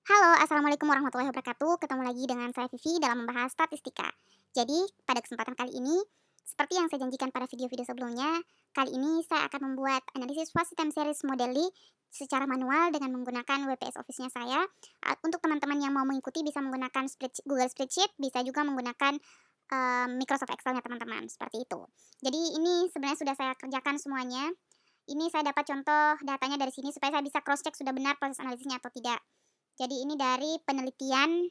Halo, Assalamualaikum warahmatullahi wabarakatuh. Ketemu lagi dengan saya Vivi dalam membahas statistika. Jadi, pada kesempatan kali ini, seperti yang saya janjikan pada video-video sebelumnya, kali ini saya akan membuat analisis wasit time series modeli secara manual dengan menggunakan WPS Office-nya saya. Untuk teman-teman yang mau mengikuti bisa menggunakan Google Spreadsheet, bisa juga menggunakan Microsoft Excel-nya teman-teman, seperti itu. Jadi ini sebenarnya sudah saya kerjakan semuanya. Ini saya dapat contoh datanya dari sini supaya saya bisa cross-check sudah benar proses analisisnya atau tidak. Jadi ini dari penelitian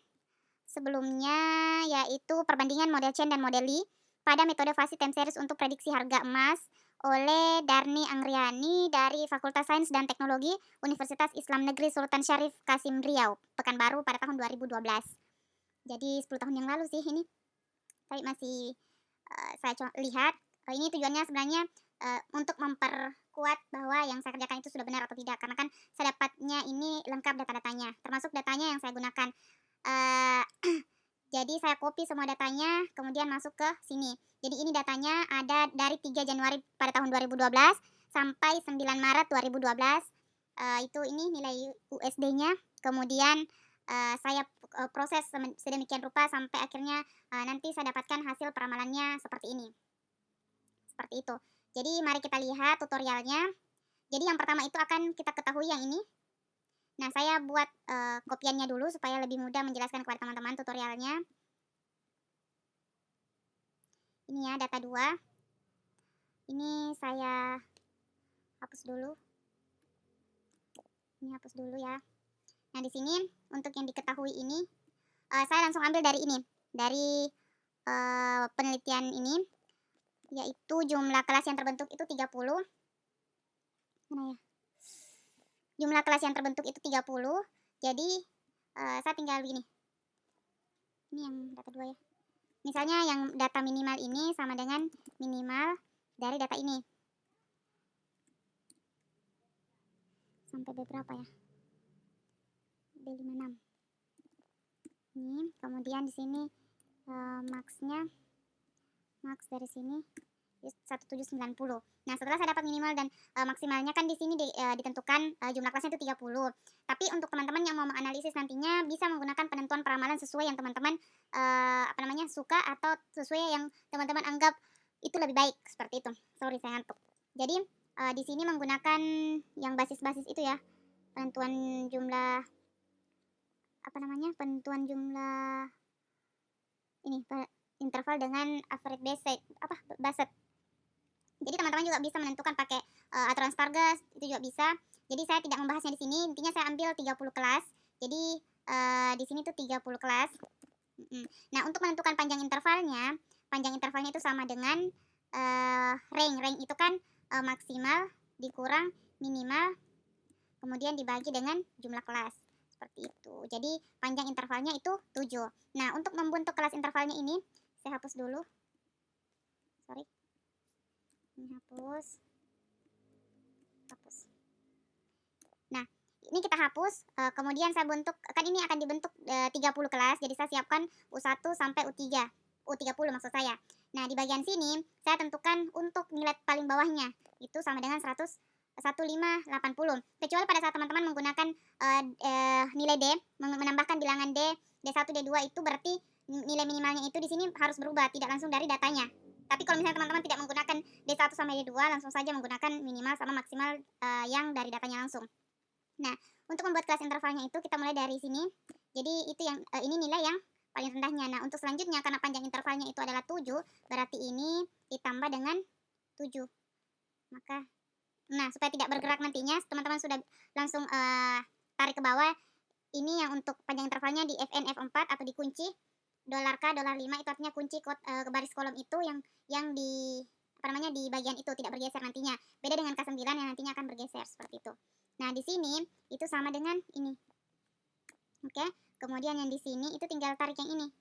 sebelumnya, yaitu perbandingan model chain dan model Lee pada metode Facit Time Series untuk prediksi harga emas oleh Darni Angriani dari Fakultas Sains dan Teknologi Universitas Islam Negeri Sultan Syarif Kasim Riau, Pekanbaru pada tahun 2012. Jadi 10 tahun yang lalu sih ini. Tapi masih saya lihat ini tujuannya sebenarnya untuk memperkuat bahwa yang saya kerjakan itu sudah benar atau tidak, karena kan saya dapatnya ini lengkap data-datanya, termasuk datanya yang saya gunakan. Eee, jadi saya copy semua datanya, kemudian masuk ke sini. Jadi ini datanya ada dari 3 Januari pada tahun 2012 sampai 9 Maret 2012. Itu ini nilai USD-nya, kemudian saya proses sedemikian rupa sampai akhirnya nanti saya dapatkan hasil peramalannya seperti ini. Seperti itu. Jadi mari kita lihat tutorialnya. Jadi yang pertama itu akan kita ketahui yang ini. Nah, saya buat kopiannya dulu supaya lebih mudah menjelaskan kepada teman-teman tutorialnya. Ini ya data 2. Ini saya hapus dulu. Ini hapus dulu ya. Nah, di sini untuk yang diketahui ini saya langsung ambil dari ini, dari penelitian ini, yaitu jumlah kelas yang terbentuk itu 30. Mana ya? Jumlah kelas yang terbentuk itu 30. Jadi saya tinggal begini. Ini yang data 2 ya. Misalnya yang data minimal ini sama dengan minimal dari data ini. Sampai berapa ya? B56. Ini, kemudian di sini max-nya, max dari sini 1790. Nah, setelah saya dapat minimal dan maksimalnya kan di sini ditentukan jumlah kelasnya itu 30. Tapi untuk teman-teman yang mau menganalisis nantinya bisa menggunakan penentuan peramalan sesuai yang teman-teman suka atau sesuai yang teman-teman anggap itu lebih baik, seperti itu. Sorry saya ngantuk. Jadi di sini menggunakan yang basis-basis itu ya. Penentuan jumlah penentuan jumlah ini interval dengan average Bassett. Jadi teman-teman juga bisa menentukan pakai aturan Stargast, itu juga bisa. Jadi saya tidak membahasnya di sini, intinya saya ambil 30 kelas. Jadi di sini tuh 30 kelas. Nah, untuk menentukan panjang intervalnya itu sama dengan range itu kan maksimal dikurang minimal, kemudian dibagi dengan jumlah kelas. Seperti itu. Jadi panjang intervalnya itu 7. Nah, untuk membentuk kelas intervalnya ini, saya hapus dulu. Sorry. Ini hapus. Nah, ini kita hapus, kemudian saya bentuk, kan ini akan dibentuk 30 kelas, jadi saya siapkan U1 sampai U3, U30 maksud saya. Nah, di bagian sini saya tentukan untuk nilai paling bawahnya, itu sama dengan 1580. Kecuali pada saat teman-teman menggunakan nilai D, menambahkan bilangan D1, D2 itu berarti nilai minimalnya itu di sini harus berubah, tidak langsung dari datanya. Tapi kalau misalnya teman-teman tidak menggunakan D1 sampai D2, langsung saja menggunakan minimal sama maksimal yang dari datanya langsung. Nah, untuk membuat kelas intervalnya itu kita mulai dari sini. Jadi itu yang ini nilai yang paling rendahnya. Nah, untuk selanjutnya karena panjang intervalnya itu adalah 7, berarti ini ditambah dengan 7. Maka supaya tidak bergerak nantinya, teman-teman sudah langsung tarik ke bawah. Ini yang untuk panjang intervalnya di FN F4 atau dikunci $K, $5 itu artinya kunci baris kolom itu yang di di bagian itu tidak bergeser nantinya. Beda dengan K9 yang nantinya akan bergeser seperti itu. Nah, di sini itu sama dengan ini. Oke, kemudian yang di sini itu tinggal tarik yang ini.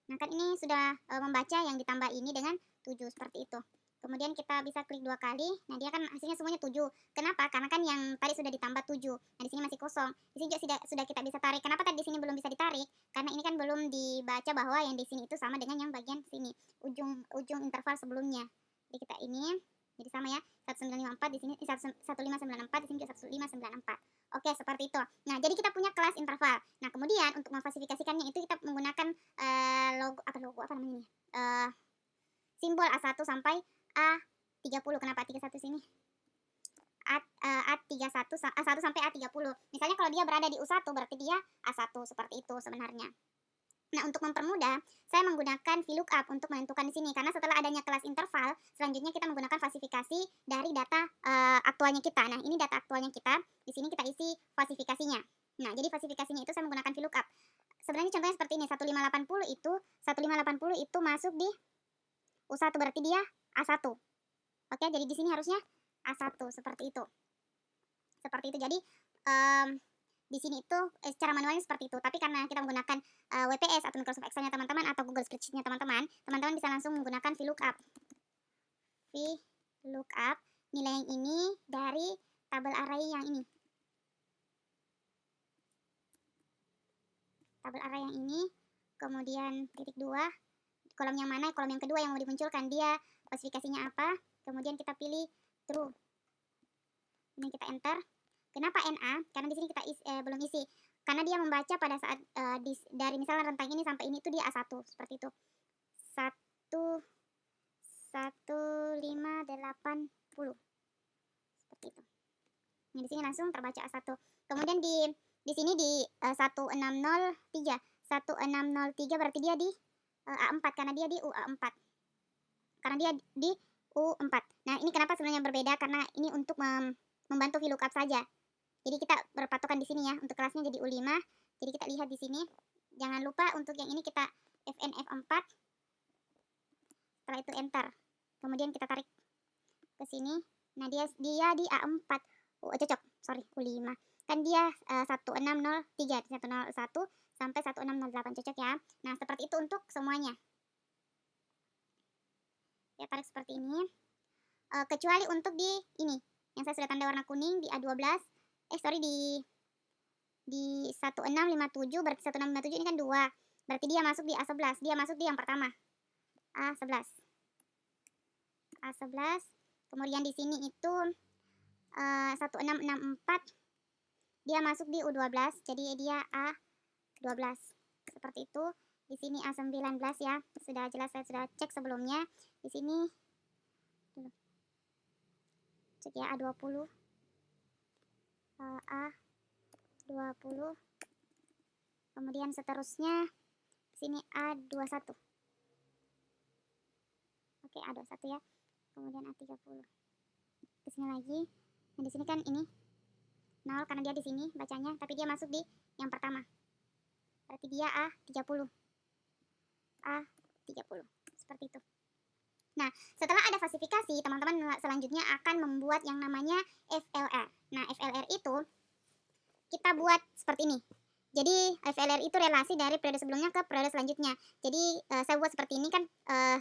Nah, kan ini sudah membaca yang ditambah ini dengan 7 seperti itu. Kemudian kita bisa klik 2 kali. Nah, dia kan hasilnya semuanya 7. Kenapa? Karena kan yang tadi sudah ditambah 7. Nah, di sini masih kosong. Di sini juga sudah kita bisa tarik. Kenapa tadi di sini belum bisa ditarik? Karena ini kan belum dibaca bahwa yang di sini itu sama dengan yang bagian sini, ujung interval sebelumnya. Jadi kita ini Jadi sama ya, 1954 di sini 1594 di sini juga 1594. Oke, seperti itu. Nah, jadi kita punya kelas interval. Nah, kemudian untuk memfasifikasikannya itu kita menggunakan logo apa namanya ini? Simbol A1 sampai A30. Kenapa A31 sini? A1 sampai A30. Misalnya kalau dia berada di U1 berarti dia A1, seperti itu sebenarnya. Nah, untuk mempermudah, saya menggunakan VLOOKUP untuk menentukan di sini karena setelah adanya kelas interval, selanjutnya kita menggunakan falsifikasi dari data aktualnya kita. Nah, ini data aktualnya kita. Di sini kita isi falsifikasinya. Nah, jadi falsifikasinya itu saya menggunakan VLOOKUP. Sebenarnya contohnya seperti ini, 1580 itu masuk di U1 berarti dia A1. Oke, jadi di sini harusnya A1 seperti itu. Seperti itu. Jadi di sini itu secara manualnya seperti itu. Tapi karena kita menggunakan WPS atau Microsoft Excel-nya teman-teman atau Google Spreadsheet-nya teman-teman, teman-teman bisa langsung menggunakan VLOOKUP. VLOOKUP nilai yang ini dari tabel array yang ini. Tabel array yang ini, kemudian titik 2, kolom yang mana, kolom yang kedua yang mau dimunculkan, dia spesifikasinya apa, kemudian kita pilih true. Ini kita enter. Kenapa NA? Karena di sini kita belum isi. Karena dia membaca pada saat dari misalnya rentang ini sampai ini itu dia A1 seperti itu. 1580 seperti itu. Nah, di sini langsung terbaca A1. Kemudian di sini di 1603. 1603 berarti dia di A4 karena dia di UA4. Karena dia di U4. Nah, ini kenapa sebenarnya berbeda? Karena ini untuk membantu VLOOKUP saja. Jadi kita berpatokan di sini ya, untuk kelasnya jadi U5. Jadi kita lihat di sini. Jangan lupa untuk yang ini kita FNF4. Setelah itu enter. Kemudian kita tarik ke sini. Nah, dia di A4. Cocok. Sorry, U5. Kan dia 1603, 101 sampai 1608 cocok ya. Nah, seperti itu untuk semuanya. Ya, tarik seperti ini. Kecuali untuk di ini yang saya sudah tanda warna kuning di A12. Di 1657, berarti 1657 ini kan 2. Berarti dia masuk di A11. Dia masuk di yang pertama. A11. Kemudian di sini itu 1664. Dia masuk di U12. Jadi dia A12. Seperti itu. Di sini A19 ya. Sudah jelas, saya sudah cek sebelumnya. Di sini cek ya A20. A20. Kemudian seterusnya di sini A21. Oke, A21 ya. Kemudian A30. Ke sini lagi. Nah, di sini kan ini 0 karena dia di sini bacanya, tapi dia masuk di yang pertama. Berarti dia A30. A30. Seperti itu. Nah, setelah ada falsifikasi, teman-teman selanjutnya akan membuat yang namanya FLR. Nah, FLR itu kita buat seperti ini. Jadi, FLR itu relasi dari periode sebelumnya ke periode selanjutnya. Jadi, saya buat seperti ini kan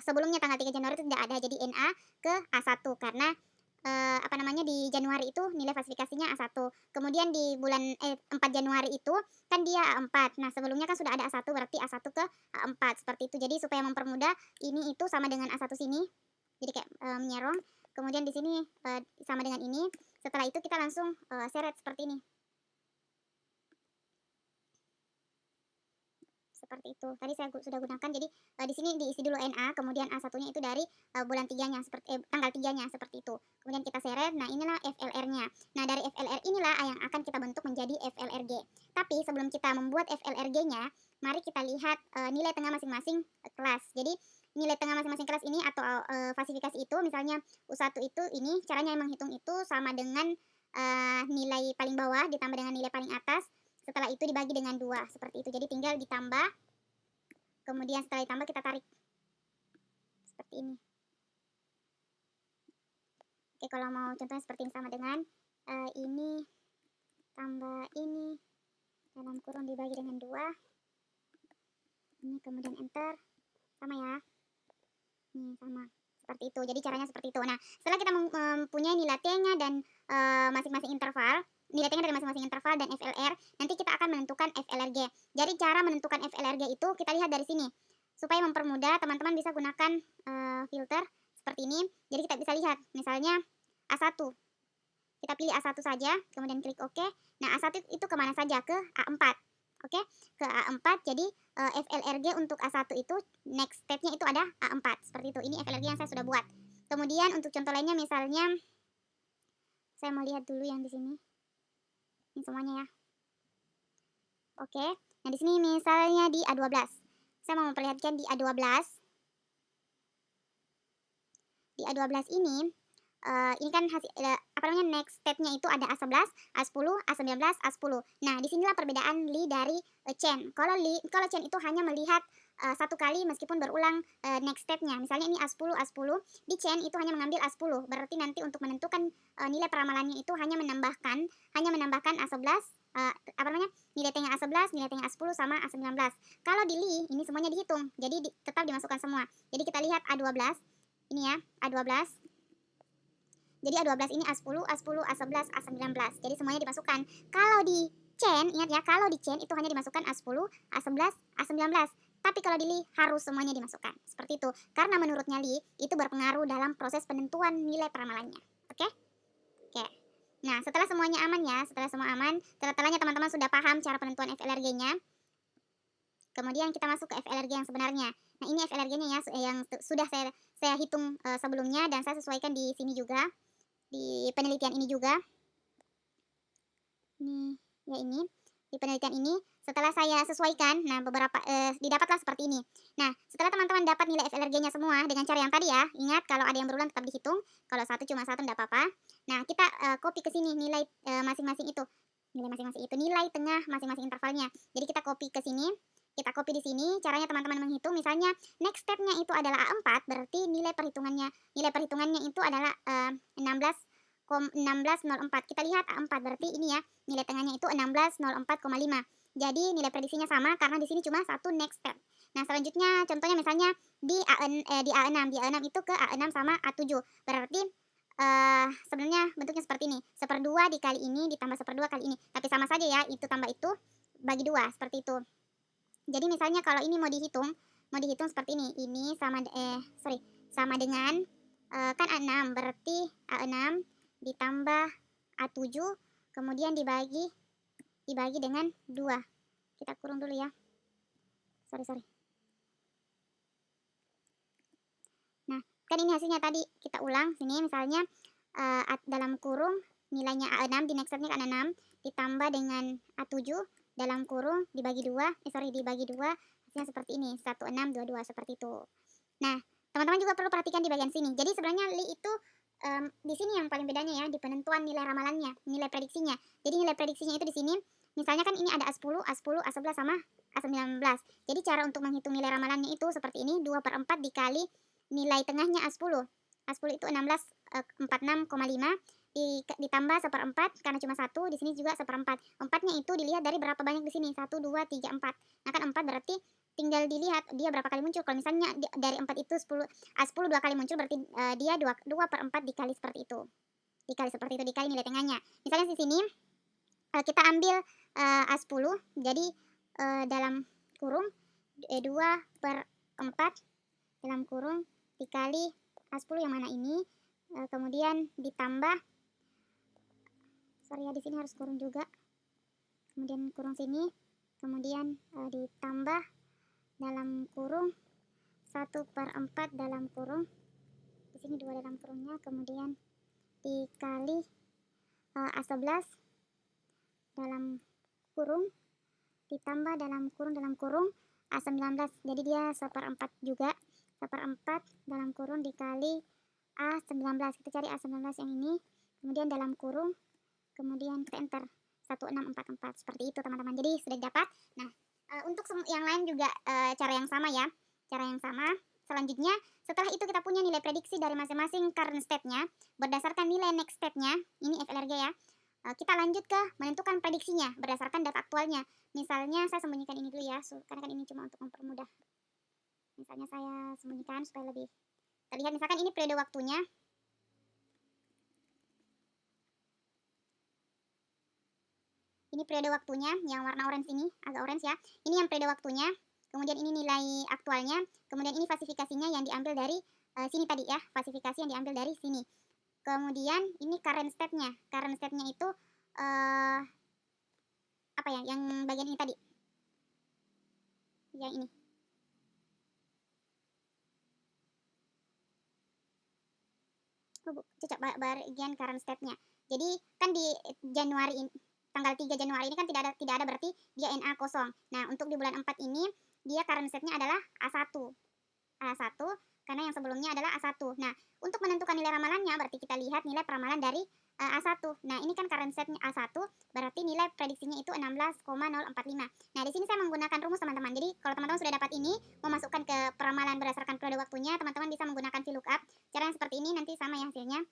sebelumnya tanggal 3 Januari itu tidak ada. Jadi, NA ke A1 karena di Januari itu nilai falsifikasinya A1. Kemudian di bulan 4 Januari itu kan dia A4. Nah, sebelumnya kan sudah ada A1 berarti A1 ke A4 seperti itu. Jadi supaya mempermudah ini itu sama dengan A1 sini. Jadi kayak menyerong. Kemudian di sini sama dengan ini. Setelah itu kita langsung seret seperti ini. Seperti itu. Tadi saya sudah gunakan. Jadi di sini diisi dulu NA, kemudian A1-nya itu dari bulan 3-nya seperti tanggal 3-nya seperti itu. Kemudian kita seret. Nah, inilah FLR-nya. Nah, dari FLR inilah yang akan kita bentuk menjadi FLRG. Tapi sebelum kita membuat FLRG-nya, mari kita lihat nilai tengah masing-masing kelas. Jadi nilai tengah masing-masing kelas ini atau falsifikasi itu misalnya U1 itu ini caranya menghitung itu sama dengan nilai paling bawah ditambah dengan nilai paling atas. Setelah itu dibagi dengan 2 seperti itu. Jadi tinggal ditambah. Kemudian setelah ditambah kita tarik. Seperti ini. Oke, kalau mau contohnya seperti ini sama dengan ini tambah ini dalam kurung dibagi dengan 2. Ini kemudian enter. Sama ya. Ini sama. Seperti itu. Jadi caranya seperti itu. Nah, setelah kita mempunyai nilai T-nya dan masing-masing interval, nilai T-nya dari masing-masing interval dan FLR, nanti kita akan menentukan FLRG. Jadi cara menentukan FLRG itu kita lihat dari sini. Supaya mempermudah, teman-teman bisa gunakan filter seperti ini. Jadi kita bisa lihat, misalnya A1. Kita pilih A1 saja, kemudian klik OK. Nah, A1 itu kemana saja? Ke A4. Oke, ke A4. Jadi FLRG untuk A1 itu next step-nya itu ada A4. Seperti itu. Ini FLRG yang saya sudah buat. Kemudian untuk contoh lainnya misalnya saya mau lihat dulu yang di sini. Ini semuanya ya. Oke. Nah, di sini misalnya di A12. Saya mau memperlihatkan di A12. Di A12 ini kan hasil apa namanya next step-nya itu ada A11, A10, A19, A10. Nah, disinilah perbedaan Li dari Chen. Kalau Chen itu hanya melihat satu kali meskipun berulang next step-nya. Misalnya ini A10, A10, di Chen itu hanya mengambil A10. Berarti nanti untuk menentukan nilai peramalannya itu hanya menambahkan A11 apa namanya? Nilai tengah A11, nilai tengah A10 sama A19. Kalau di Li ini semuanya dihitung. Jadi tetap dimasukkan semua. Jadi kita lihat A12 ini ya, A12. Jadi A12 ini A10, A10, A11, A19. Jadi semuanya dimasukkan. Kalau di Chen, ingat ya, kalau di Chen itu hanya dimasukkan A10, A11, A19. Tapi kalau di Li harus semuanya dimasukkan. Seperti itu. Karena menurutnya Li itu berpengaruh dalam proses penentuan nilai peramalannya. Oke? Oke. Nah, setelah semuanya aman ya, setelah semua aman, setelahnya teman-teman sudah paham cara penentuan FLRG-nya. Kemudian kita masuk ke FLRG yang sebenarnya. Nah, ini FLRG-nya ya yang sudah saya hitung sebelumnya dan saya sesuaikan di sini juga. Di penelitian ini juga ini di penelitian ini setelah saya sesuaikan, nah beberapa didapatlah seperti ini. Nah, setelah teman-teman dapat nilai FLRG-nya semua dengan cara yang tadi ya, ingat kalau ada yang berulang tetap dihitung, kalau satu cuma satu tidak apa-apa. Nah, kita copy ke sini nilai masing-masing itu, nilai tengah masing-masing intervalnya. Jadi kita copy ke sini, kita copy di sini. Caranya teman-teman menghitung, misalnya next step-nya itu adalah A4, berarti nilai perhitungannya itu adalah 16,04. Kita lihat A4 berarti ini ya, nilai tengahnya itu 1604,5. Jadi nilai prediksinya sama karena di sini cuma satu next step. Nah, selanjutnya contohnya misalnya di A6 itu ke A6 sama A7. Berarti sebenarnya bentuknya seperti ini. 1/2 dikali ini ditambah 1/2 kali ini. Tapi sama saja ya, itu tambah itu bagi 2 seperti itu. Jadi misalnya kalau ini mau dihitung seperti ini. Ini sama dengan kan A6 berarti A6 ditambah A7 kemudian dibagi dengan 2. Kita kurung dulu ya. Sorry. Nah, kan ini hasilnya tadi. Kita ulang sini misalnya dalam kurung nilainya A6 di next step-nya kan A6 ditambah dengan A7 dalam kurung dibagi 2. Dibagi 2 hasilnya seperti ini. 1622 seperti itu. Nah, teman-teman juga perlu perhatikan di bagian sini. Jadi sebenarnya Li itu di sini yang paling bedanya ya di penentuan nilai ramalannya, nilai prediksinya. Jadi nilai prediksinya itu di sini, misalnya kan ini ada A10, A11 sama A19. Jadi cara untuk menghitung nilai ramalannya itu seperti ini, 2/4 dikali nilai tengahnya A10. A10 itu 1646,5 ditambah 1/4 karena cuma 1, di sini juga 1/4. 4-nya itu dilihat dari berapa banyak di sini, 1, 2, 3, 4. Nah kan 4 berarti tinggal dilihat dia berapa kali muncul. Kalau misalnya dari 4 itu A10 2 kali muncul berarti dia 2/4 dikali seperti itu. Dikali nilai tengahnya. Misalnya di sini kita ambil A10 jadi dalam kurung 2/4 dalam kurung dikali A10 yang mana ini kemudian ditambah di sini harus kurung juga. Kemudian kurung sini, kemudian ditambah dalam kurung 1/4 dalam kurung di sini 2 dalam kurungnya kemudian dikali A11 dalam kurung ditambah dalam kurung A19 jadi dia 1/4 juga 1/4 dalam kurung dikali A19. Kita cari A19 yang ini kemudian dalam kurung kemudian kita enter 1644 seperti itu teman-teman. Jadi sudah dapat. Nah, untuk yang lain juga cara yang sama ya. Selanjutnya setelah itu kita punya nilai prediksi dari masing-masing current state-nya berdasarkan nilai next step-nya. Ini FLRG ya. Kita lanjut ke menentukan prediksinya berdasarkan data aktualnya. Misalnya saya sembunyikan ini dulu ya, karena kan ini cuma untuk mempermudah. Misalnya saya sembunyikan supaya lebih terlihat. Misalkan ini periode waktunya. Ini periode waktunya yang warna orange ini, agak orange ya. Ini yang periode waktunya. Kemudian ini nilai aktualnya. Kemudian ini falsifikasinya yang diambil dari sini tadi ya, falsifikasi yang diambil dari sini. Kemudian ini current state-nya. Current state-nya itu eh apa ya? Yang bagian ini tadi. Yang ini. Cocok bagian current state-nya. Jadi kan di Januari ini, tanggal 3 Januari ini kan tidak ada berarti dia NA kosong. Nah, untuk di bulan 4 ini dia current state-nya adalah A1. A1 karena yang sebelumnya adalah A1. Nah, untuk menentukan nilai ramalannya berarti kita lihat nilai peramalan dari A1. Nah, ini kan current set A1, berarti nilai prediksinya itu 16,045. Nah, di sini saya menggunakan rumus teman-teman. Jadi, kalau teman-teman sudah dapat ini, mau masukkan ke peramalan berdasarkan periode waktunya, teman-teman bisa menggunakan VLOOKUP. Cara yang seperti ini nanti sama ya hasilnya.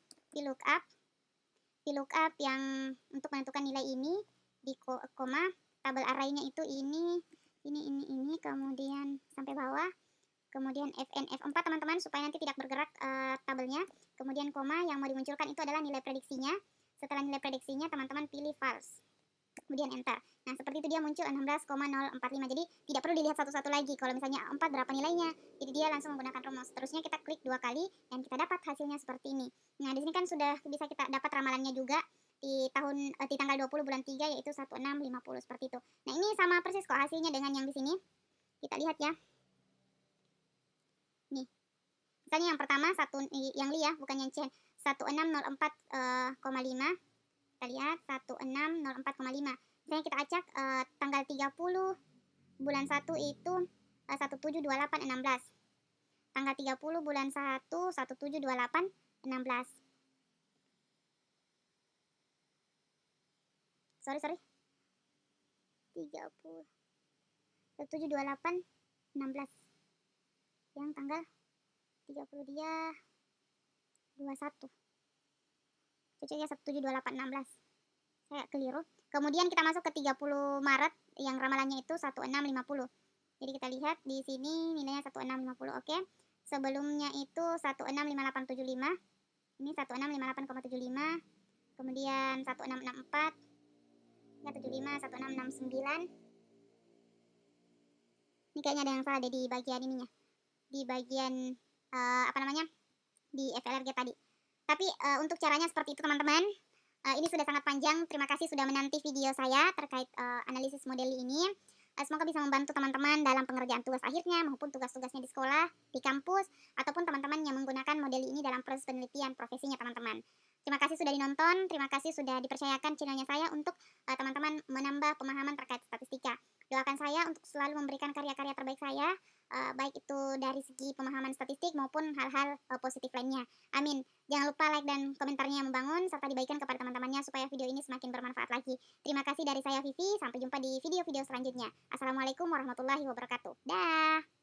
VLOOKUP yang untuk menentukan nilai ini di koma, tabel array-nya itu ini, kemudian sampai bawah. Kemudian Fn F4 teman-teman supaya nanti tidak bergerak tabelnya. Kemudian koma yang mau dimunculkan itu adalah nilai prediksinya. Setelah nilai prediksinya teman-teman pilih false. Kemudian enter. Nah, seperti itu dia muncul 16,045. Jadi tidak perlu dilihat satu-satu lagi. Kalau misalnya 4 berapa nilainya. Jadi dia langsung menggunakan rumus. Terusnya kita klik 2 kali dan kita dapat hasilnya seperti ini. Nah, di sini kan sudah bisa kita dapat ramalannya juga di tanggal 20 bulan 3 yaitu 1650 seperti itu. Nah, ini sama persis kok hasilnya dengan yang di sini. Kita lihat ya. Nih, misalnya yang pertama yang li ya, bukan yang Chen, 1604,5. Kita lihat 1604,5. Misalnya kita acak tanggal 30 bulan 1 itu 172816. Tanggal 30 bulan 1 172816. Sorry. 30 172816. Yang tanggal 30 dia 21. Cocoknya 172816. Saya keliru. Kemudian kita masuk ke 30 Maret yang ramalannya itu 1650. Jadi kita lihat di sini nilainya 1650. Oke. Sebelumnya itu 165875. Ini 1658,75. Kemudian 1664. Ya 75, 1669. Ini kayaknya ada yang salah deh di bagian ininya. Di bagian di FLRG tadi. Tapi untuk caranya seperti itu teman-teman. Ini sudah sangat panjang. Terima kasih sudah menanti video saya terkait analisis model ini. Semoga bisa membantu teman-teman dalam pengerjaan tugas akhirnya maupun tugas-tugasnya di sekolah, di kampus, ataupun teman-teman yang menggunakan model ini dalam proses penelitian profesinya teman-teman. Terima kasih sudah dinonton, terima kasih sudah dipercayakan channelnya saya untuk teman-teman menambah pemahaman terkait statistika. Doakan saya untuk selalu memberikan karya-karya terbaik saya, baik itu dari segi pemahaman statistik maupun hal-hal positif lainnya. Amin. Jangan lupa like dan komentarnya yang membangun, serta dibagikan kepada teman-temannya supaya video ini semakin bermanfaat lagi. Terima kasih dari saya Vivi, sampai jumpa di video-video selanjutnya. Assalamualaikum warahmatullahi wabarakatuh. Dah.